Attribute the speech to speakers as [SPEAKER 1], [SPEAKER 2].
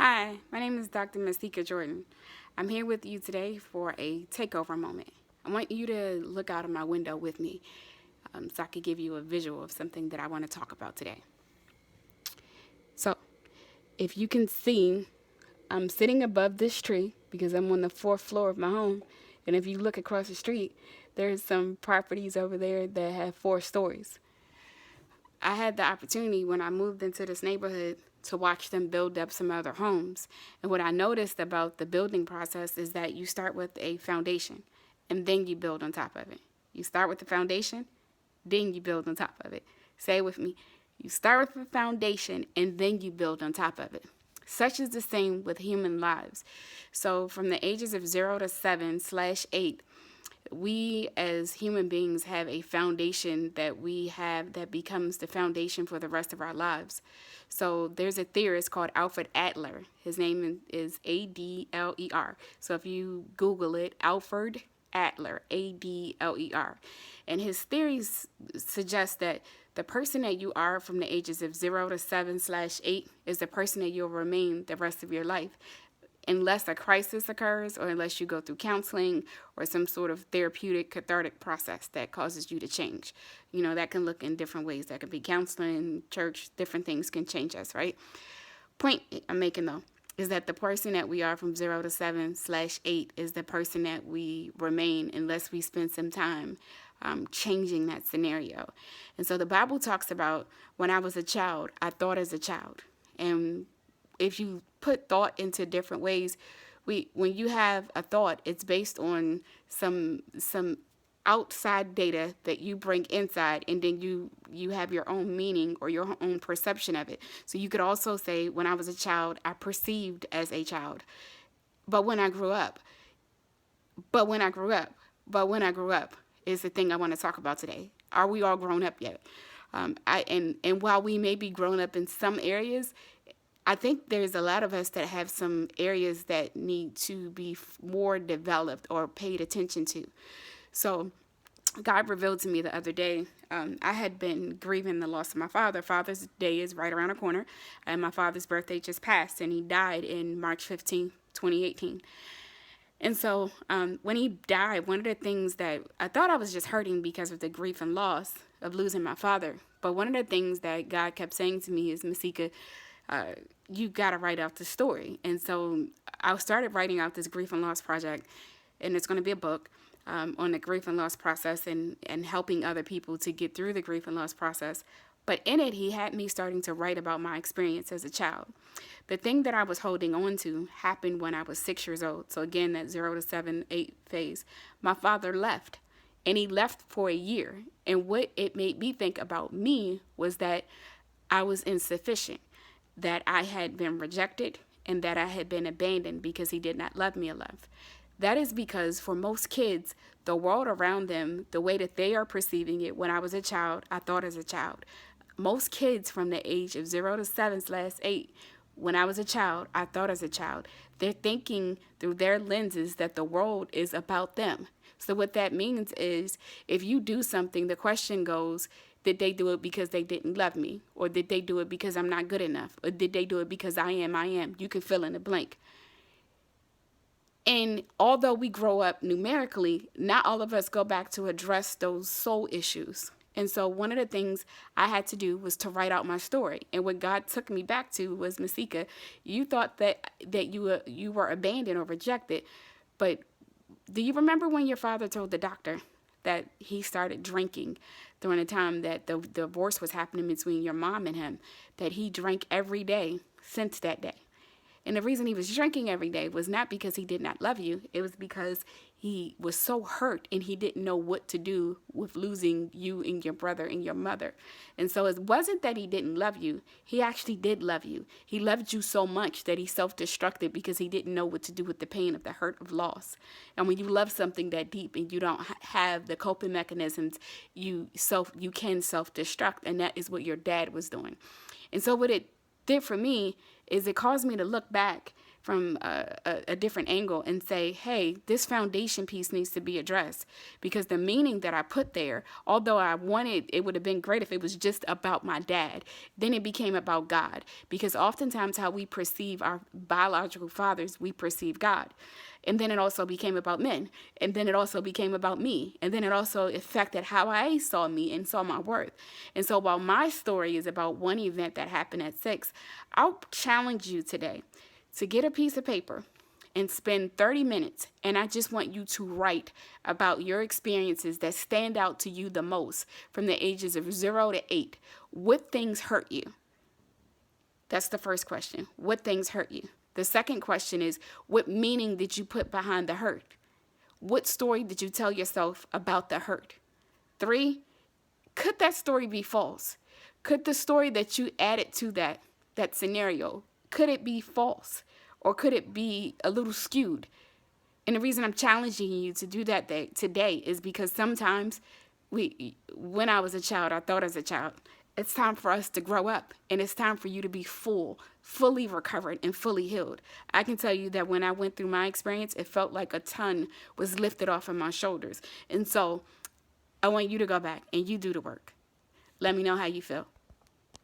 [SPEAKER 1] Hi, my name is Dr. Masica Jordan. I'm here with you today for a takeover moment. I want you to look out of my window with me so I could give you a visual of something that I want to talk about today. So, if you can see, I'm sitting above this tree because I'm on the fourth floor of my home. And if you look across the street, there's some properties over there that have 4 stories. I had the opportunity when I moved into this neighborhood to watch them build up some other homes. And what I noticed about the building process is that you start with a foundation and then you build on top of it. You start with the foundation, then you build on top of it. Say it with me. You start with the foundation and then you build on top of it. Such is the same with human lives. So from the ages of 0 to 7/8, we as human beings have a foundation that we have that becomes the foundation for the rest of our lives. So there's a theorist called Alfred Adler. His name is Adler. So if you Google it, Alfred Adler, Adler. And his theories suggest that the person that you are from the ages of 0 to 7/8 is the person that you'll remain the rest of your life, unless a crisis occurs or unless you go through counseling or some sort of therapeutic cathartic process that causes you to change. That can look in different ways. That could be counseling, church, different things can change us, right? Point I'm making, though, is that the person that we are from 0 to 7/8 is the person that we remain unless we spend some time changing that scenario. And so the Bible talks about when I was a child, I thought as a child. And if you put thought into different ways, when you have a thought, it's based on some outside data that you bring inside, and then you have your own meaning or your own perception of it. So you could also say, when I was a child, I perceived as a child. But when I grew up, but when I grew up, but when I grew up is the thing I want to talk about today. Are we all grown up yet? And while we may be grown up in some areas, I think there's a lot of us that have some areas that need to be more developed or paid attention to. So God revealed to me the other day, I had been grieving the loss of my father. Father's Day is right around the corner, and my father's birthday just passed, and he died in March 15, 2018. And so when he died, one of the things that I thought I was just hurting because of the grief and loss of losing my father. But one of the things that God kept saying to me is, Masica, you got to write out the story. And so I started writing out this grief and loss project, and it's going to be a book on the grief and loss process and helping other people to get through the grief and loss process. But in it, he had me starting to write about my experience as a child. The thing that I was holding on to happened when I was 6 years old. So again, that 0 to 7/8 phase. My father left, and he left for a year. And what it made me think about me was that I was insufficient, that I had been rejected, and that I had been abandoned because he did not love me enough. That is because for most kids, the world around them, the way that they are perceiving it, when I was a child, I thought as a child. Most kids from the age of 0 to 7/8, when I was a child, I thought as a child. They're thinking through their lenses that the world is about them. So what that means is, if you do something, the question goes, did they do it because they didn't love me? Or did they do it because I'm not good enough? Or did they do it because I am? You can fill in the blank. And although we grow up numerically, not all of us go back to address those soul issues. And so one of the things I had to do was to write out my story. And what God took me back to was, Masica, you thought that you were abandoned or rejected, but do you remember when your father told the doctor that he started drinking during the time that the divorce was happening between your mom and him, that he drank every day since that day? And the reason he was drinking every day was not because he did not love you. It was because he was so hurt and he didn't know what to do with losing you and your brother and your mother. And so it wasn't that he didn't love you. He actually did love you. He loved you so much that he self-destructed because he didn't know what to do with the pain of the hurt of loss. And when you love something that deep and you don't have the coping mechanisms, you can self-destruct. And that is what your dad was doing. And so what it did for me is it caused me to look back from a different angle and say, hey, this foundation piece needs to be addressed, because the meaning that I put there, although I wanted, it would have been great if it was just about my dad, then it became about God, because oftentimes how we perceive our biological fathers, we perceive God. And then it also became about men. And then it also became about me. And then it also affected how I saw me and saw my worth. And so while my story is about one event that happened at 6, I'll challenge you today to get a piece of paper and spend 30 minutes. And I just want you to write about your experiences that stand out to you the most from the ages of 0 to 8. What things hurt you? That's the first question. What things hurt you? The second question is, what meaning did you put behind the hurt? What story did you tell yourself about the hurt? 3, could that story be false? Could the story that you added to that scenario, could it be false? Or could it be a little skewed? And the reason I'm challenging you to do that today is because sometimes when I was a child, I thought as a child, it's time for us to grow up, and it's time for you to be fully recovered and fully healed. I can tell you that when I went through my experience, it felt like a ton was lifted off of my shoulders. And so I want you to go back and you do the work. Let me know how you feel.